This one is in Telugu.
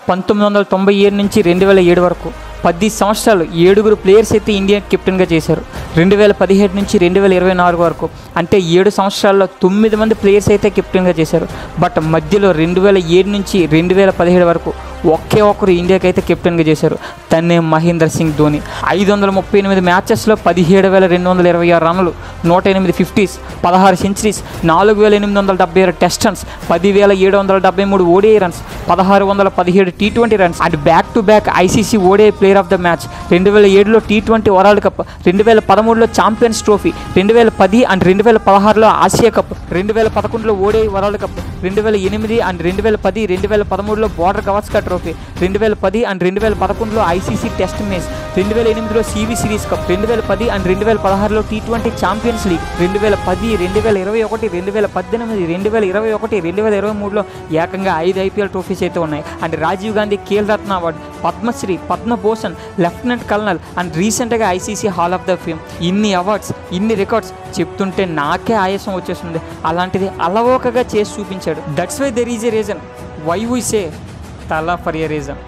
1997 నుంచి 2007 వరకు 10 సంవత్సరాలు 7 ప్లేయర్స్ అయితే ఇండియా కెప్టెన్గా చేశారు. 2017 నుంచి 2024 వరకు అంటే 7 సంవత్సరాల్లో 9 మంది ప్లేయర్స్ అయితే కెప్టెన్గా చేశారు. బట్ మధ్యలో 2007 నుంచి 2017 వరకు ఒకే ఒక్కరు ఇండియాకి అయితే కెప్టెన్గా చేశారు. తన్నే మహేందర్ సింగ్ ధోని. 538 మ్యాచెస్లో 17,226 రన్నులు, 108 50s, 16 centuries, 4,876 test runs, 10,773 ODI runs, 1,617 T20 runs and back to back ICC ODI player of the match. 2007లో T20 వరల్డ్ కప్, 2013లో ఛాంపియన్స్ ట్రోఫీ, 2010 అండ్ 2016లో ఆసియా కప్, 2011లో ఓడిఐ వరల్డ్ కప్, 2008 అండ్ 2010, 2013లో బోర్డర్ గవాస్కర్ ట్రోఫీ, 2010 అండ్ 2011లో ఐసీసీ టెస్ట్ మ్యాచ్, 2008లో CV series cup, 2010 and 2016లో T20 champions league, 2010, 2021, 2018, 2021, 2023లో ఏకంగా 5 ఐపీఎల్ ట్రోఫీస్ అయితే ఉన్నాయి. And Rajiv Gandhi Khel Ratna award, Padma Shri, Padma Bhushan, lieutenant colonel and రీసెంట్గా ICC hall of the fame. ఇన్ని అవార్డ్స్, ఇన్ని రికార్డ్స్ చెప్తుంటే నాకే ఆయాసం వచ్చేస్తుంది. అలాంటిది అలవోకగా చేసి చూపించాడు. That's why there is a reason why we say Thala for a reason.